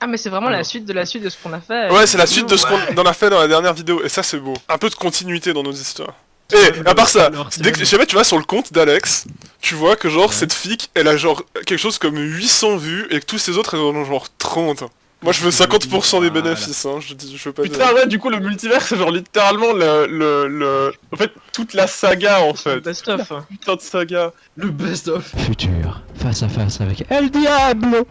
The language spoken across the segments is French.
Ah, mais c'est vraiment la Alors. suite de la suite de ce qu'on a fait. Ouais, c'est la suite de ce Ouais. qu'on a fait dans la dernière vidéo, et ça c'est beau. Un peu de continuité dans nos histoires. Et à part ça, Alors, c'est dès que même- jamais tu vas sur le compte d'Alex, tu vois que genre Ouais. cette fille, elle a genre quelque chose comme 800 vues, et que tous ces autres elles en ont genre 30. Moi je veux 50% des Voilà. bénéfices, hein, je veux pas dire. Putain, ouais, du coup, le multivers, c'est genre littéralement En fait, toute la saga, en fait. Best of. Putain de saga. Le best-of. Futur, face à face avec El Diablo.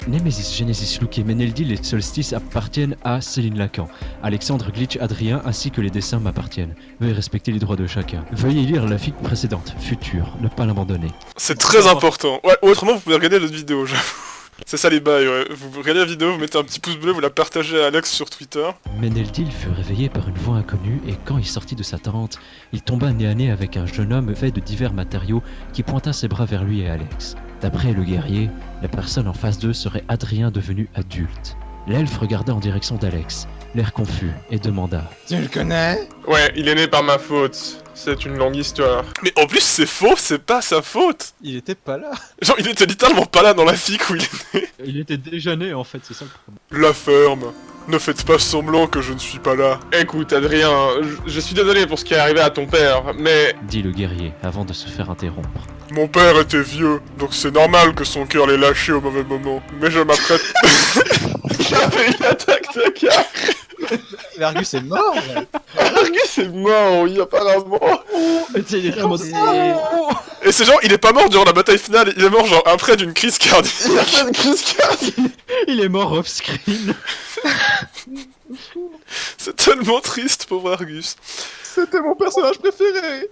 Nemesis, Genesis, Luke, Meneldil et Solstice appartiennent à Céline Lacan. Alexandre, Glitch, Adrien ainsi que les dessins m'appartiennent. Veuillez respecter les droits de chacun. Veuillez lire la fiche précédente. Futur, ne pas l'abandonner. C'est très important. Ouais, ou autrement vous pouvez regarder notre vidéo, j'avoue. C'est ça les bails, ouais. Vous regardez la vidéo, vous mettez un petit pouce bleu, vous la partagez à Alex sur Twitter. Meneldil fut réveillé par une voix inconnue et quand il sortit de sa tente, il tomba nez à nez avec un jeune homme fait de divers matériaux qui pointa ses bras vers lui et Alex. D'après le guerrier, la personne en face d'eux serait Adrien devenu adulte. L'elfe regarda en direction d'Alex, l'air confus, et demanda Tu le connais? Ouais, il est né par ma faute. C'est une longue histoire. Mais en plus c'est faux, c'est pas sa faute. Il était pas là. Genre il était littéralement pas là dans la fic où il est né. Il était déjà né en fait, c'est ça le problème. La ferme. Ne faites pas semblant que je ne suis pas là. Écoute, Adrien, je suis désolé pour ce qui est arrivé à ton père, mais... dit le guerrier avant de se faire interrompre. Mon père était vieux, donc c'est normal que son cœur l'ait lâché au mauvais moment. Mais je m'apprête... J'avais une attaque de cœur. Vergus est mort. Là. Argus est mort, oui, apparemment. Et tu sais, il était en mode. Et c'est genre, il est pas mort durant la bataille finale, il est mort genre après d'une crise cardiaque. Il a fait une crise cardiaque. Il est mort off-screen. C'est tellement triste, pauvre Argus. C'était mon personnage préféré.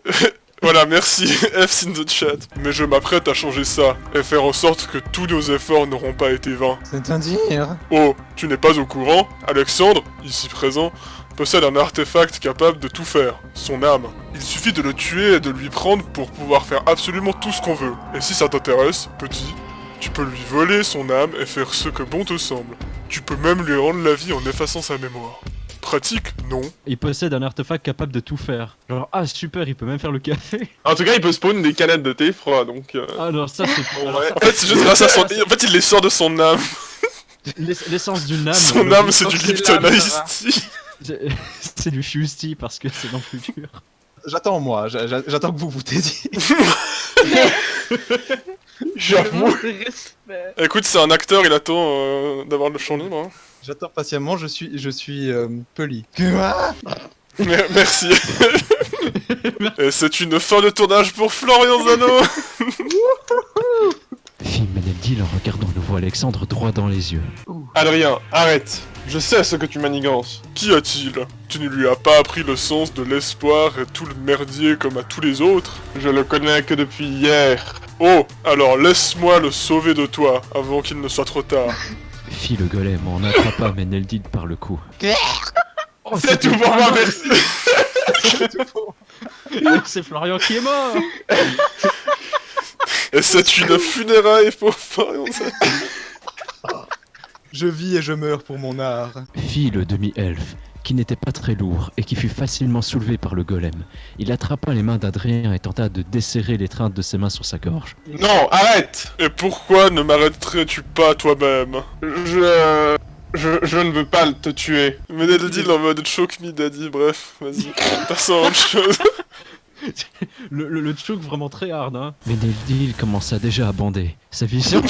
Voilà, merci, F's in the chat. Mais je m'apprête à changer ça, et faire en sorte que tous nos efforts n'auront pas été vains. C'est-à-dire? Oh, tu n'es pas au courant? Alexandre, ici présent, possède un artefact capable de tout faire, son âme. Il suffit de le tuer et de lui prendre pour pouvoir faire absolument tout ce qu'on veut. Et si ça t'intéresse, petit, tu peux lui voler son âme et faire ce que bon te semble. Tu peux même lui rendre la vie en effaçant sa mémoire. Pratique, non. Il possède un artefact capable de tout faire. Genre, ah super, il peut même faire le café. En tout cas, il peut spawn des canettes de thé froid, donc... Alors ça c'est alors, ouais. En fait, c'est juste grâce à son... En fait, il les sort de son âme. l'essence d'une âme. Son âme, c'est du c'est Lipton l'âme, Ice ça va. Tea. C'est du Fusty parce que c'est dans le futur. J'attends moi, j'attends que vous vous taisiez. J'avoue. Respect. Écoute, c'est un acteur, il attend d'avoir le champ libre. Hein. J'attends patiemment, je suis poli. Quoi? Merci. Et c'est une fin de tournage pour Florian Zano. Fit Meneldil en regardant le nouveau Alexandre droit dans les yeux. Adrien, arrête. Je sais ce que tu manigances. Qu'y a-t-il? Tu ne lui as pas appris le sens de l'espoir et tout le merdier comme à tous les autres? Je le connais que depuis hier. Oh, alors laisse-moi le sauver de toi avant qu'il ne soit trop tard. Fit le golem en attrapa Meneldil par le cou. C'est tout pour moi, merci. C'est Florian qui est mort. Et c'est une funéraille pour Florian Zano. Je vis et je meurs pour mon art. Fit le demi-elfe, qui n'était pas très lourd et qui fut facilement soulevé par le golem. Il attrapa les mains d'Adrien et tenta de desserrer l'étreinte de ses mains sur sa gorge. Non, arrête. Et pourquoi ne m'arrêterais-tu pas toi-même? Je ne veux pas te tuer. Meneldil en mode choke me daddy, bref, vas-y, passons à autre chose. Le choke vraiment très hard hein. Meneldil commença déjà à bander. Sa vision...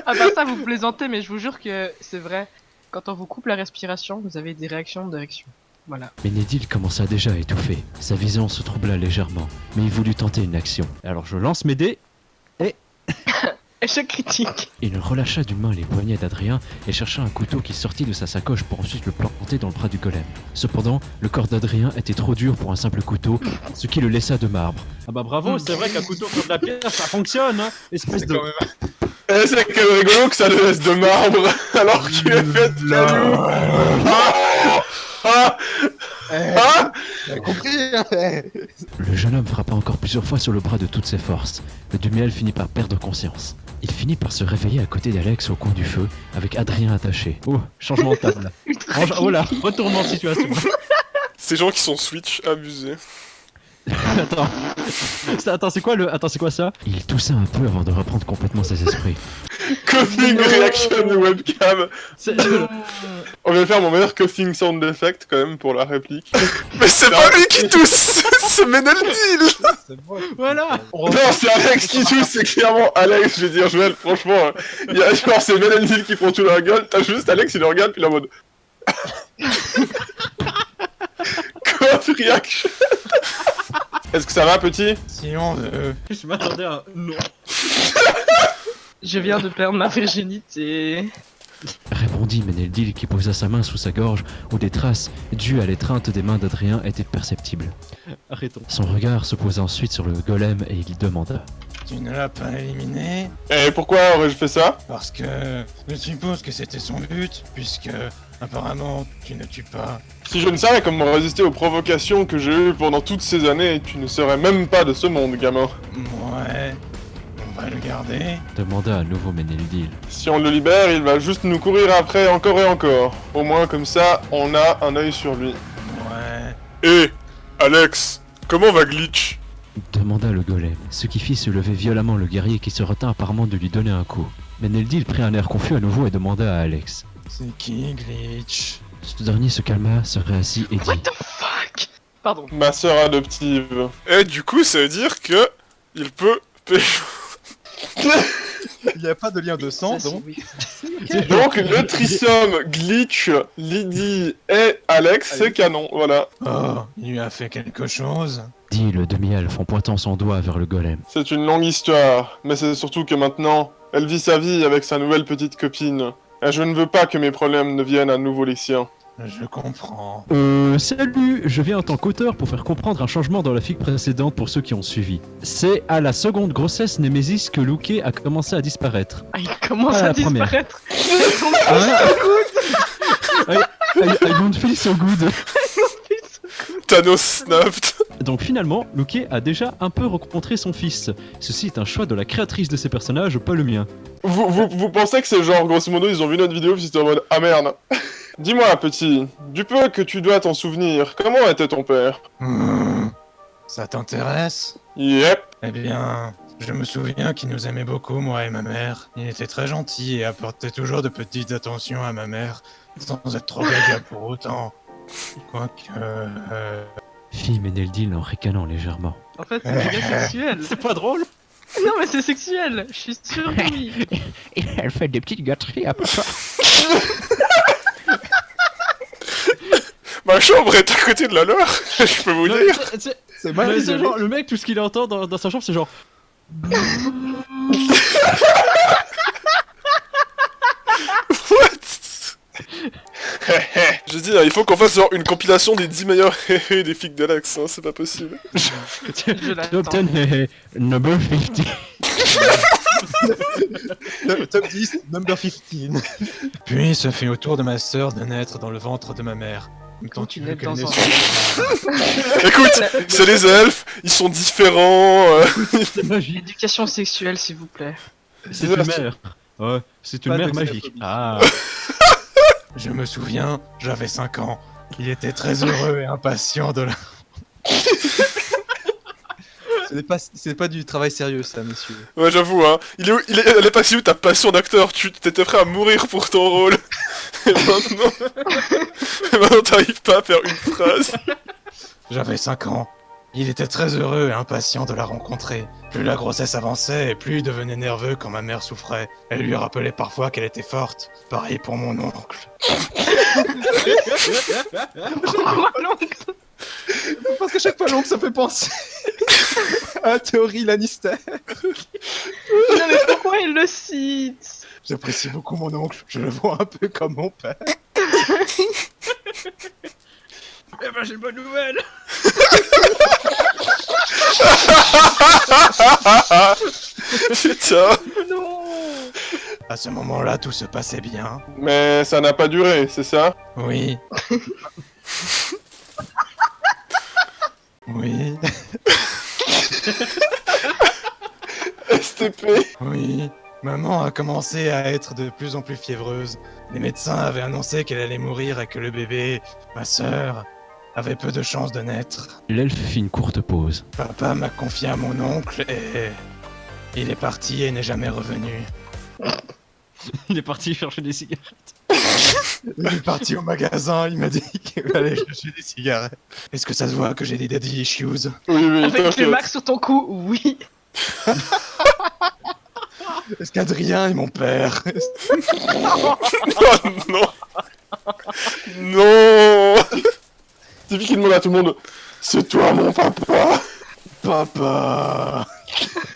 Ah bah ça, vous plaisantez, mais je vous jure que c'est vrai. Quand on vous coupe la respiration, vous avez des réactions d'érection. Voilà. Meneldil commença déjà à étouffer. Sa vision se troubla légèrement, mais il voulut tenter une action. Alors je lance mes dés. Échec critique. Il relâcha d'une main les poignets d'Adrien et chercha un couteau qui sortit de sa sacoche pour ensuite le planter dans le bras du golem. Cependant, le corps d'Adrien était trop dur pour un simple couteau, ce qui le laissa de marbre. Ah bah bravo, c'est vrai qu'un couteau contre la pierre ça fonctionne hein. Espèce C'est de... quand même... Eh, c'est quand même rigolo que ça le laisse de marbre, alors que tu es fait de cailloux. Ah, ah, T'as compris hein. Le jeune homme frappa encore plusieurs fois sur le bras de toutes ses forces. Le demi-elfe finit par perdre conscience. Il finit par se réveiller à côté d'Alex au coin du feu, avec Adrien attaché. Oh, changement de table. Oh là, retournement de situation. Ces gens qui sont Switch, abusés. Attends. Attends, c'est quoi le. Attends, c'est quoi ça? Il toussa un peu avant de reprendre complètement ses esprits. Coughing reaction de webcam. C'est- On vient de faire mon meilleur coughing sound effect quand même pour la réplique. Mais c'est pas lui qui tousse, c'est Meneldil. C'est moi. Voilà. Non, c'est Alex qui tousse, c'est clairement Alex, je vais dire, Joël, franchement, il y a genre c'est Meneldil qui prend tout dans la gueule, t'as juste Alex, il le regarde, puis il est en mode... Cough reaction. Est-ce que ça va, petit? Si on veut. Je m'attendais à. Non. Je viens de perdre ma virginité. Répondit Meneldil qui posa sa main sous sa gorge où des traces, dues à l'étreinte des mains d'Adrien, étaient perceptibles. Arrêtons. Son regard se posa ensuite sur le golem et il demanda. Tu ne l'as pas éliminé Et pourquoi aurais-je fait ça? parce que je suppose que c'était son but, puisque apparemment tu ne tues pas. Si je ne savais comment résister aux provocations que j'ai eues pendant toutes ces années, tu ne serais même pas de ce monde, gamin. Ouais, on va le garder. Demanda à nouveau Meneldil. Si on le libère, il va juste nous courir après encore et encore. Au moins comme ça, on a un œil sur lui. Ouais. Eh, Alex, comment va Glitch? Demanda le golem, ce qui fit se lever violemment le guerrier qui se retint apparemment de lui donner un coup. Meneldil prit un air confus à nouveau et demanda à Alex. C'est qui Glitch? Ce dernier se calma, se réassit et What dit. the fuck? Pardon. Ma sœur adoptive. Et du coup, ça veut dire que il peut pécho. Il n'y a pas de lien de sang, Ça, c'est- donc. oui. Donc le trisome Glitch, Lydie et Alex, c'est canon, voilà. Oh, il lui a fait quelque chose. Dit le demi-elfe en pointant son doigt vers le golem. C'est une longue histoire, mais c'est surtout que maintenant, elle vit sa vie avec sa nouvelle petite copine. Et je ne veux pas que mes problèmes ne viennent à nouveau les siens. Je comprends. Salut, je viens en tant qu'auteur pour faire comprendre un changement dans la figue précédente pour ceux qui ont suivi. C'est à la seconde grossesse Némésis que Luke a commencé à disparaître. Ah, il commence Ah, à la première. disparaître. I don't feel so good. Thanos snapped. Donc finalement, Luke a déjà un peu rencontré son fils. Ceci est un choix de la créatrice de ces personnages, pas le mien. Vous pensez que c'est genre, grosso modo, ils ont vu notre vidéo puis ils étaient en mode « Ah merde !» Dis-moi, petit, du peu que tu dois t'en souvenir, comment était ton père? Ça t'intéresse? Yep. Eh bien, je me souviens qu'il nous aimait beaucoup, moi et ma mère. Il était très gentil et apportait toujours de petites attentions à ma mère, sans être trop gaga pour autant. Quoique... Fit Meneldil en ricanant légèrement. En fait, c'est méga sexuel. C'est pas drôle. Non, mais c'est sexuel. Je suis sûr que oui. Et elle fait des petites gâteries à papa. Ma chambre est à côté de la leur, je peux vous Non, dire. C'est mais c'est genre, le mec, tout ce qu'il entend dans sa chambre, c'est genre. J'ai dit, il faut qu'on fasse genre une compilation des 10 meilleurs des figues d'Alex, hein, c'est pas possible. Je l'attends. Top 10, number 50. Top 10, number 15. Puis ce fut au tour de ma sœur de naître dans le ventre de ma mère. Quand tu veux naître qu'elle dans naisse un- Écoute, c'est les elfes, ils sont différents. C'est magique. Éducation sexuelle, s'il vous plaît. C'est une mère. Ouais, c'est une Pas mère de magique. xénophobie. Ah. Je me souviens, j'avais 5 ans. Il était très heureux et impatient de la... C'est pas du travail sérieux ça, messieurs. Ouais, j'avoue, hein. Elle est passée où ta passion d'acteur? Tu t'étais prêt à mourir pour ton rôle. Et maintenant t'arrives pas à faire une phrase. J'avais 5 ans. Il était très heureux et impatient de la rencontrer. Plus la grossesse avançait et plus il devenait nerveux quand ma mère souffrait. Elle lui rappelait parfois qu'elle était forte. Pareil pour mon oncle. Parce qu'à chaque fois l'oncle ça fait penser à la théorie Lannister. Non, mais pourquoi il le cite? J'apprécie beaucoup mon oncle. Je le vois un peu comme mon père. Eh ben, j'ai une bonne nouvelle. Putain. Non. À ce moment-là, tout se passait bien. Mais ça n'a pas duré, c'est ça? Oui. Oui. STP. Oui. Maman a commencé à être de plus en plus fiévreuse. Les médecins avaient annoncé qu'elle allait mourir et que le bébé, ma sœur, avait peu de chances de naître. L'elfe fit une courte pause. Papa m'a confié à mon oncle et... il est parti et n'est jamais revenu. Il est parti chercher des cigarettes. Il est parti au magasin, il m'a dit qu'il allait chercher des cigarettes. Est-ce que ça se voit que j'ai des daddy issues? Oui, Avec t'inquiète. le max sur ton cou, oui. Est-ce qu'Adrien est mon père? Oh non. Non. Tiffy qui demande à tout le monde, c'est toi mon papa? Papa!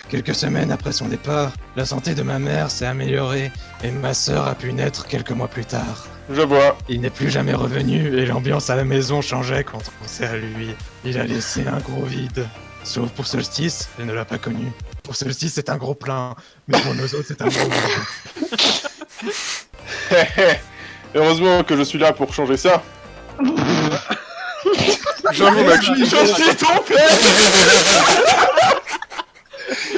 Quelques semaines après son départ, la santé de ma mère s'est améliorée et ma sœur a pu naître quelques mois plus tard. Je vois. Il n'est plus jamais revenu et l'ambiance à la maison changeait quand on pensait à lui. Il a laissé un gros vide. Sauf pour Solstice, elle ne l'a pas connu. Pour Solstice, c'est un gros plein, mais pour nous autres, c'est un gros vide. Heureusement que je suis là pour changer ça. J'avoue, mec. Je suis ton père.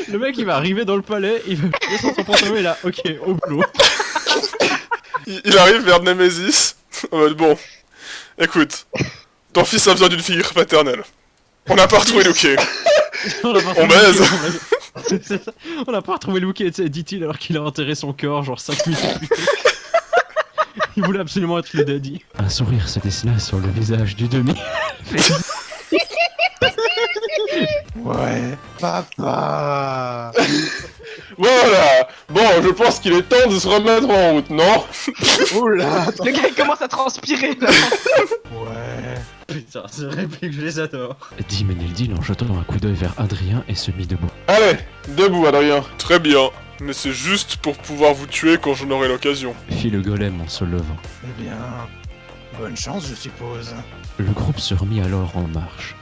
Le mec il va arriver dans le palais, il va descendre son pantalon et là, ok, au boulot. Il arrive vers Nemesis. En mode, bon. Écoute. Ton fils a besoin d'une figure paternelle. On n'a pas retrouvé Luke. On a pas On retrouvé baise. Luke, c'est ça. On n'a pas retrouvé Luke, tu sais, dit-il alors qu'il a enterré son corps genre 5 minutes plus tôt. Il voulait absolument être le daddy. Un sourire se dessina sur le visage du demi. Ouais. Papa! Voilà. Bon, je pense qu'il est temps de se remettre en route, non? Oula! Le gars il commence à transpirer là. Ouais. Putain, ces répliques, je les adore. Dit Ménéldil en jetant un coup d'œil vers Adrien et se mit debout. Allez, debout Adrien. Très bien. Mais c'est juste pour pouvoir vous tuer quand j'en aurai l'occasion. Fit le golem en se levant. Eh bien... bonne chance, je suppose. Le groupe se remit alors en marche.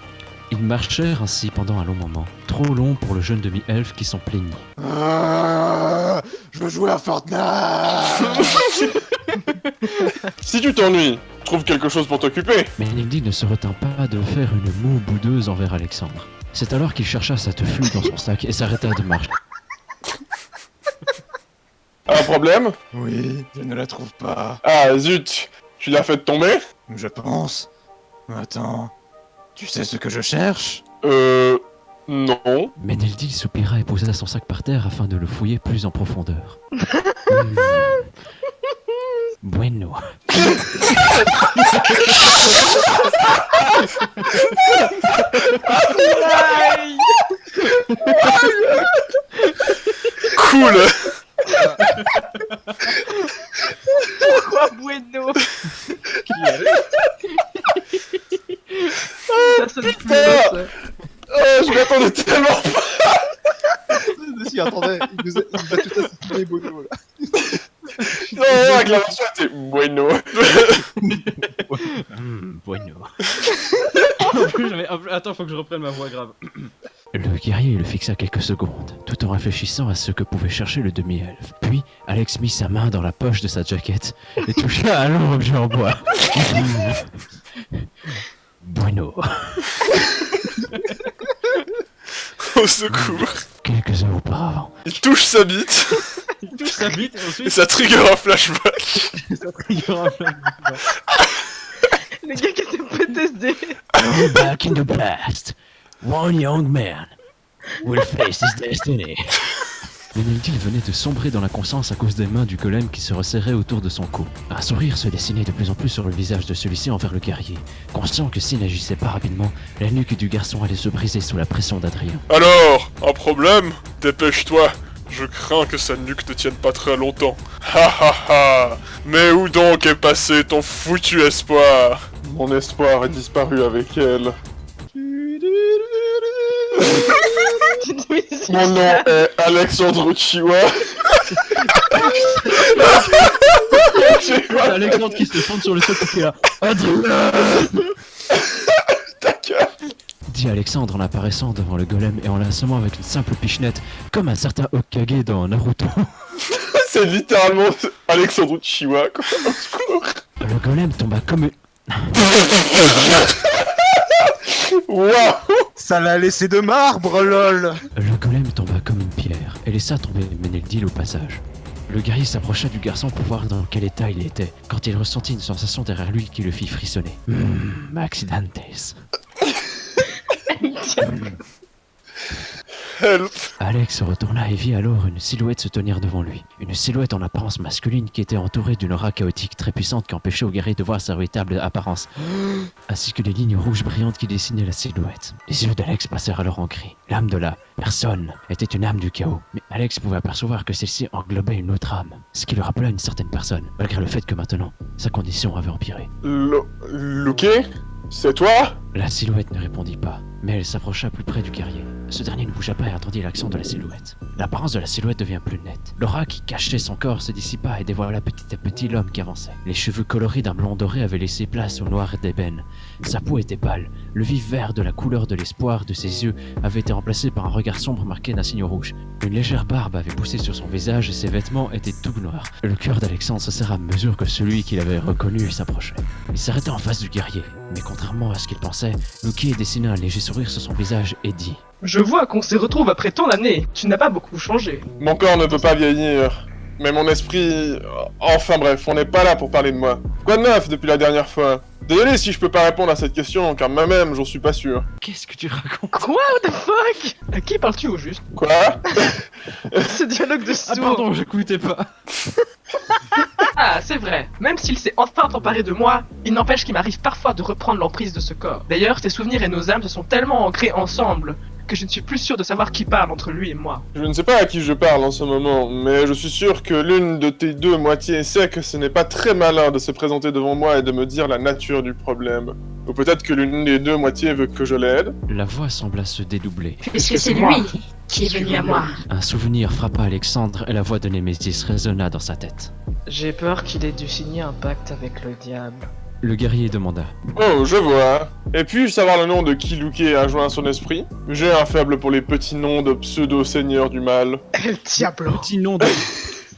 Ils marchèrent ainsi pendant un long moment, trop long pour le jeune demi-elfe qui s'en plaignit. Ah, je veux jouer à Fortnite! Si tu t'ennuies, trouve quelque chose pour t'occuper. Mais Nildi ne se retint pas de faire une moue boudeuse envers Alexandre. C'est alors qu'il chercha sa teufule dans son sac et s'arrêta de marcher. Un problème? Oui, je ne la trouve pas. Ah zut, tu l'as fait tomber? Je pense. Attends, tu sais ce que je cherche? Non. Mais Nildi soupira et posa son sac par terre afin de le fouiller plus en profondeur. Bueno. Aïe. Cool. Pourquoi Bueno? Ça sonne plus putain. bas, ça. Oh, je m'attendais tellement pas. Si, attendez, il nous a tout assassiné, Bono, là. Non, avec la version était bueno. Bueno. En plus, attends, faut que je reprenne ma voix grave. Le guerrier le fixa quelques secondes, tout en réfléchissant à ce que pouvait chercher le demi-elfe. Puis, Alex mit sa main dans la poche de sa jaquette et toucha à long objet en bois. Bueno. Au secours. Quelques heures auparavant, Il touche sa bite Il touche sa bite et et ensuite ça trigger un flashback. ça trigger un flamme. Le gars qui était PTSD. go back in the past. One young man will face his destiny. Ménéldil venait de sombrer dans la conscience à cause des mains du golem qui se resserraient autour de son cou. Un sourire se dessinait de plus en plus sur le visage de celui-ci envers le guerrier, conscient que s'il n'agissait pas rapidement, la nuque du garçon allait se briser sous la pression d'Adrien. Alors, un problème? Dépêche-toi. Je crains que sa nuque ne tienne pas très longtemps. Ha ha ha. Mais où donc est passé ton foutu espoir? Mon espoir est disparu avec elle. Mon nom est Alexandre Chiwa. Alexandre qui se fonde sur le sol qui est là. Adrien. Ta gueule. Dit Alexandre en apparaissant devant le golem et en l'assommant avec une simple pichenette, comme un certain Hokage dans Naruto. C'est littéralement Alexandre Chiwa, quoi. Au secours. Le golem tomba comme une... Waouh. Ça l'a laissé de marbre, lol! Le golem tomba comme une pierre et laissa tomber Ménéldil au passage. Le guerrier s'approcha du garçon pour voir dans quel état il était, quand il ressentit une sensation derrière lui qui le fit frissonner. Accidentes. Help. Alex se retourna et vit alors une silhouette se tenir devant lui. Une silhouette en apparence masculine qui était entourée d'une aura chaotique très puissante qui empêchait au guerrier de voir sa véritable apparence, ainsi que les lignes rouges brillantes qui dessinaient la silhouette. Les yeux d'Alex passèrent alors en gris. L'âme de la personne était une âme du chaos, mais Alex pouvait apercevoir que celle-ci englobait une autre âme, ce qui lui rappela une certaine personne, malgré le fait que maintenant, sa condition avait empiré. Luke? C'est toi? La silhouette ne répondit pas, mais elle s'approcha plus près du guerrier. Ce dernier ne bougea pas et attendit l'action de la silhouette. L'apparence de la silhouette devient plus nette. L'aura qui cachait son corps se dissipa et dévoila petit à petit l'homme qui avançait. Les cheveux colorés d'un blond doré avaient laissé place au noir d'ébène. Sa peau était pâle. Le vif vert de la couleur de l'espoir de ses yeux avait été remplacé par un regard sombre marqué d'un signe rouge. Une légère barbe avait poussé sur son visage et ses vêtements étaient tout noirs. Le cœur d'Alexandre se serra à mesure que celui qu'il avait reconnu s'approchait. Il s'arrêta en face du guerrier, mais contrairement à ce qu'il pensait, Luke dessina un léger sourire sur son visage et dit: Je vois qu'on s'y retrouve après tant d'années. Tu n'as pas beaucoup changé. Mon corps ne peut pas vieillir, mais mon esprit... Enfin bref, on n'est pas là pour parler de moi. Quoi de neuf depuis la dernière fois? Désolé si je peux pas répondre à cette question, car moi-même, j'en suis pas sûr. Qu'est-ce que tu racontes? Quoi? What the fuck? À qui parles-tu au juste? Quoi? Ce dialogue de Ah sourd. pardon, j'écoutais pas. Ah, c'est vrai. Même s'il s'est enfin emparé de moi, il n'empêche qu'il m'arrive parfois de reprendre l'emprise de ce corps. D'ailleurs, tes souvenirs et nos âmes se sont tellement ancrés ensemble que je ne suis plus sûr de savoir qui parle entre lui et moi. Je ne sais pas à qui je parle en ce moment, mais je suis sûr que l'une de tes deux moitiés sait que ce n'est pas très malin de se présenter devant moi et de me dire la nature du problème. Ou peut-être que l'une des deux moitiés veut que je l'aide. La voix sembla se dédoubler. Puisque c'est lui qui est venu à moi. Un souvenir frappa Alexandre et la voix de Némésis résonna dans sa tête. J'ai peur qu'il ait dû signer un pacte avec le diable. Le guerrier demanda. Oh, je vois. Et puis-je savoir le nom de qui Luke a joint à son esprit? J'ai un faible pour les petits noms de pseudo-seigneurs du mal. El diablo. Petit nom de...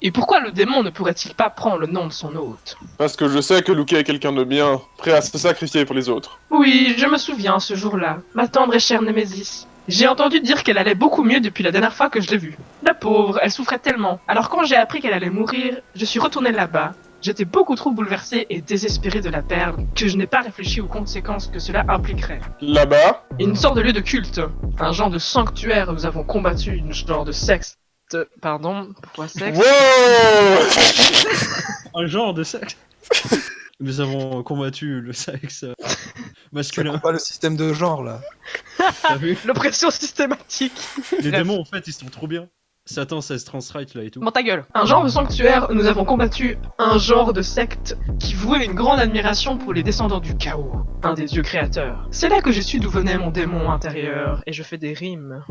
Et pourquoi le démon ne pourrait-il pas prendre le nom de son hôte? Parce que je sais que Luke est quelqu'un de bien, prêt à se sacrifier pour les autres. Oui, je me souviens ce jour-là, ma tendre et chère Némésis. J'ai entendu dire qu'elle allait beaucoup mieux depuis la dernière fois que je l'ai vue. La pauvre, elle souffrait tellement. Alors quand j'ai appris qu'elle allait mourir, je suis retourné là-bas. J'étais beaucoup trop bouleversé et désespéré de la perdre que je n'ai pas réfléchi aux conséquences que cela impliquerait. Là-bas? Une sorte de lieu de culte, un genre de sanctuaire où nous avons combattu une genre de secte. Pardon, pourquoi sexe? Wow! Un genre de sexe. Nous avons combattu le sexe Ça masculin. comprend pas le système de genre là. T'as vu? L'oppression systématique. Les Bref. démons en fait ils sont trop bien. Satan 16 transright là et tout. Bon ta gueule. Un genre de sanctuaire où nous avons combattu un genre de secte qui vouait une grande admiration pour les descendants du chaos, un des dieux créateurs. C'est là que j'ai su d'où venait mon démon intérieur, et je fais des rimes.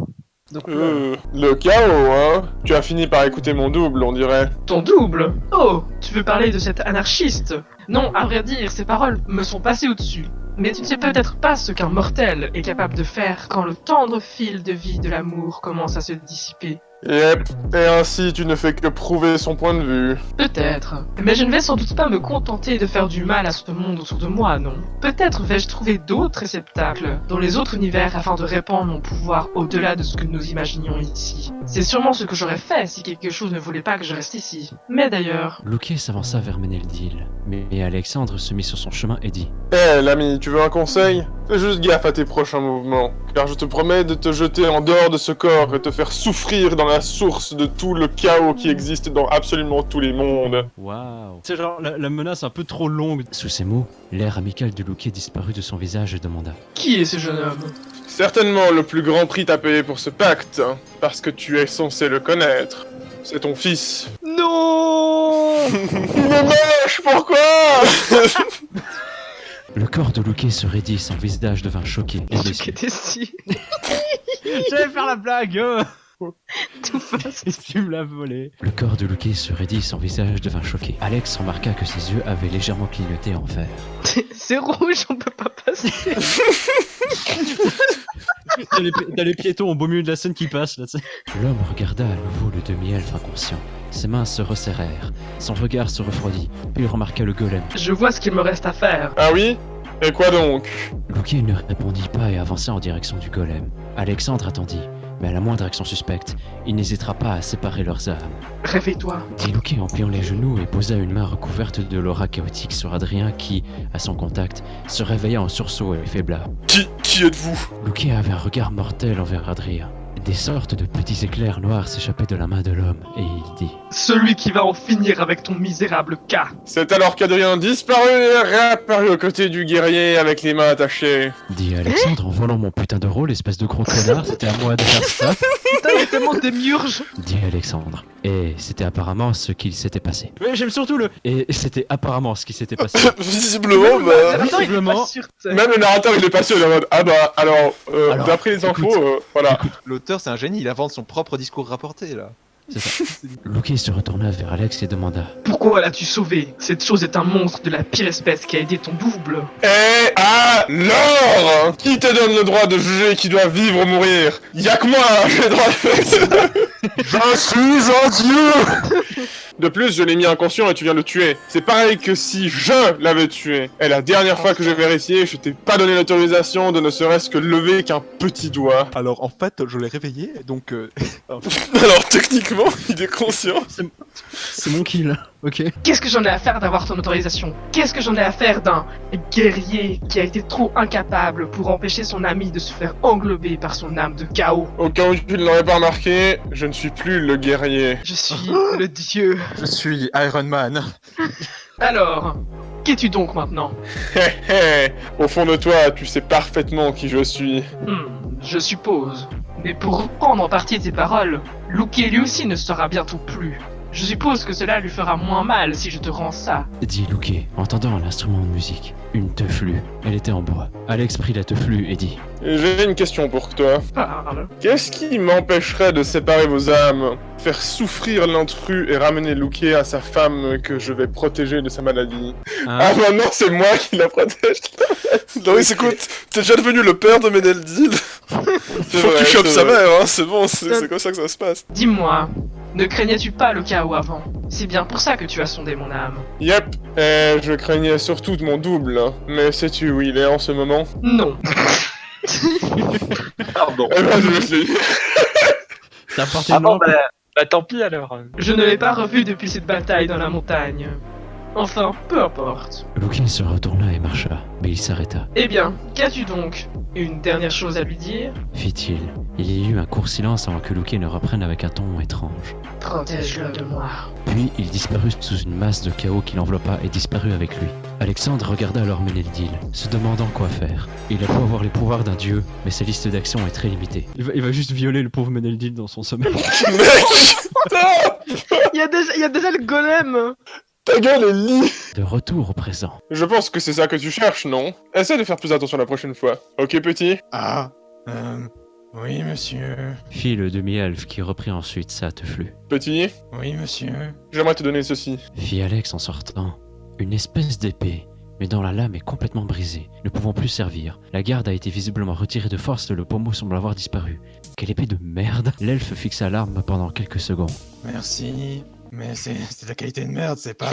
Donc Le chaos, hein? Tu as fini par écouter mon double, on dirait. ton double. Oh, tu veux parler de cet anarchiste? Non, à vrai dire, ces paroles me sont passées au-dessus. Mais tu ne sais peut-être pas ce qu'un mortel est capable de faire quand le tendre fil de vie de l'amour commence à se dissiper. Yep, et ainsi tu ne fais que prouver son point de vue. Peut-être. Mais je ne vais sans doute pas me contenter de faire du mal à ce monde autour de moi, non. Peut-être vais-je trouver d'autres réceptacles dans les autres univers afin de répandre mon pouvoir au-delà de ce que nous imaginions ici. C'est sûrement ce que j'aurais fait si quelque chose ne voulait pas que je reste ici. Mais d'ailleurs... Luke s'avança vers Méneldil, mais Alexandre se mit sur son chemin et dit: Eh l'ami, tu veux un conseil? Fais juste gaffe à tes prochains mouvements, car je te promets de te jeter en dehors de ce corps et te faire souffrir dans la source de tout le chaos qui existe dans absolument tous les mondes. Waouh. C'est genre la menace un peu trop longue. Sous ces mots, l'air amical de Luke disparut de son visage et demanda: Qui est ce jeune homme? Certainement le plus grand prix t'as payé pour ce pacte, hein, parce que tu es censé le connaître. C'est ton fils. Non. Mais moche, pourquoi? Le corps de Luke se raidit, son visage devint choqué et Qui déçu. était si... J'allais faire la blague. tout face. Et tu me l'as volé. Le corps de Luke se raidit, son visage devint choqué. Alex remarqua que ses yeux avaient légèrement clignoté en vert. C'est rouge, on peut pas passer. T'as les piétons au beau milieu de la scène qui passent là, tu sais. L'homme regarda à nouveau le demi-elfe inconscient. Ses mains se resserrèrent, son regard se refroidit, puis il remarqua le golem. Je vois ce qu'il me reste à faire. Ah oui? Et quoi donc? Luke ne répondit pas et avança en direction du golem. Alexandre attendit, mais à la moindre action suspecte, il n'hésitera pas à séparer leurs âmes. Réveille-toi. Dit Luke en pliant les genoux et posa une main recouverte de l'aura chaotique sur Adrien qui, à son contact, se réveilla en sursaut et faibla. Qui êtes-vous? Luke avait un regard mortel envers Adrien. Des sortes de petits éclairs noirs s'échappaient de la main de l'homme et il dit Celui qui va en finir avec ton misérable cas. C'est alors qu'Adrien disparut et réapparut aux côtés du guerrier avec les mains attachées. Dit Alexandre en volant mon putain de rôle, espèce de gros connard, c'était à moi de faire ça. Putain, il y a tellement de démiurges. Dit Alexandre. Et c'était apparemment ce qu'il s'était passé. Mais j'aime surtout le... Et c'était apparemment ce qui s'était passé. Visiblement, bah... Attends, il est visiblement. pas sûr, tu sais. Même le narrateur il est passé, il est en mode ah bah alors, Alors, d'après les infos, écoute. voilà. L'auteur, c'est un génie, il invente son propre discours rapporté, là. C'est ça. Luke se retourna vers Alex et demanda Pourquoi l'as-tu sauvé? Cette chose est un monstre de la pire espèce qui a aidé ton double. Et alors, qui te donne le droit de juger qui doit vivre ou mourir? Y'a que moi, j'ai le droit de faire ça. Je suis un dieu. De plus, je l'ai mis inconscient et tu viens de le tuer. C'est pareil que si je l'avais tué. Et la dernière fois que j'ai vérifié, je t'ai pas donné l'autorisation de ne serait-ce que lever qu'un petit doigt. Alors, en fait, je l'ai réveillé, donc... Alors techniquement, il est conscient. C'est mon kill, ok. Qu'est-ce que j'en ai à faire d'avoir ton autorisation? Qu'est-ce que j'en ai à faire d'un guerrier qui a été trop incapable pour empêcher son ami de se faire englober par son âme de chaos? Au cas où tu ne l'aurais pas remarqué, je ne suis plus le guerrier. Je suis le dieu. Je suis Iron Man. Alors, qu'es-tu donc maintenant? Hé hé, au fond de toi, tu sais parfaitement qui je suis. Je suppose. Mais pour reprendre en partie tes paroles, Luke lui aussi ne sera bientôt plus. Je suppose que cela lui fera moins mal si je te rends ça. Dit Luke, entendant un instrument de musique. Une teuflue. Elle était en bois. Alex prit la teuflue et dit J'ai une question pour toi. Parle. Qu'est-ce qui m'empêcherait de séparer vos âmes, faire souffrir l'intrus et ramener Luke à sa femme que je vais protéger de sa maladie? Ah maintenant c'est moi qui la protège. Non mais écoute, t'es déjà devenu le père de Méneldil. Faut que tu chopes sa mère, hein, c'est bon, c'est comme ça que ça se passe. Dis-moi, ne craignais-tu pas le chaos avant? C'est bien pour ça que tu as sondé mon âme. Yep, je craignais surtout de mon double, hein. Mais sais-tu où il est en ce moment? Non. Pardon. Eh ben je le sais. T'as apporté Ah une bon, lampe. bah tant pis alors. Je ne l'ai pas revu depuis cette bataille dans la montagne. Enfin, peu importe. Luke se retourna et marcha, mais il s'arrêta. Eh bien, qu'as-tu donc? Une dernière chose à lui dire? Fit-il. Il y eut un court silence avant que Luke ne reprenne avec un ton étrange. Protège-le de moi. Puis il disparut sous une masse de chaos qui l'enveloppa et disparut avec lui. Alexandre regarda alors Méneldil, se demandant quoi faire. Il a beau avoir les pouvoirs d'un dieu, mais sa liste d'actions est très limitée. Il va juste violer le pauvre Méneldil dans son sommeil. Mec. Il y a déjà le golem. Ta gueule est lit. De retour au présent. Je pense que c'est ça que tu cherches, non? Essaie de faire plus attention la prochaine fois. Ok petit? Ah, oui, monsieur. Fit le demi-elfe qui reprit ensuite sa teuflue. Petit? Oui, monsieur. J'aimerais te donner ceci. Fit Alex en sortant. Une espèce d'épée, mais dont la lame est complètement brisée, ne pouvant plus servir. La garde a été visiblement retirée de force et le pommeau semble avoir disparu. Quelle épée de merde! L'elfe fixa l'arme pendant quelques secondes. Merci. Mais c'est de la qualité de merde, c'est pas...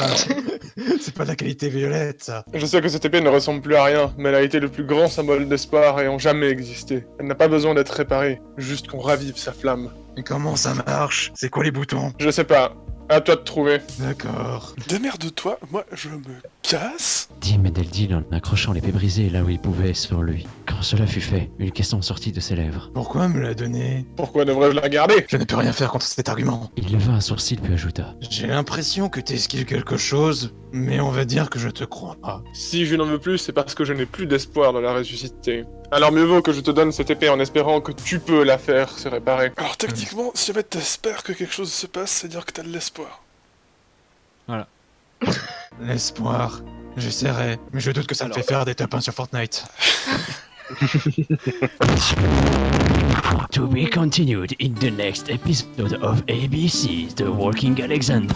c'est pas de la qualité violette, ça. Je sais que cette épée ne ressemble plus à rien, mais elle a été le plus grand symbole d'espoir ayant jamais existé. Elle n'a pas besoin d'être réparée, juste qu'on ravive sa flamme. Et comment ça marche? C'est quoi les boutons? Je sais pas, à toi de trouver. D'accord. Démerde-toi, moi je me casse. Dit Méneldil en accrochant l'épée brisée là où il pouvait sur lui. Quand cela fut fait, une question sortit de ses lèvres. Pourquoi me la donner? Pourquoi devrais-je la garder? Je ne peux rien faire contre cet argument. Il leva un sourcil puis ajouta. J'ai l'impression que t'esquives quelque chose, mais on va dire que je te crois. Si je n'en veux plus, c'est parce que je n'ai plus d'espoir de la ressusciter. Alors mieux vaut que je te donne cette épée en espérant que tu peux la faire se réparer. Alors techniquement, si jamais t'espères que quelque chose se passe, c'est dire que t'as de l'espoir. L'espoir. J'essaierai, mais je doute que ça me fait faire des top 1 sur Fortnite. To be continued in the next episode of ABC, The Walking Alexander.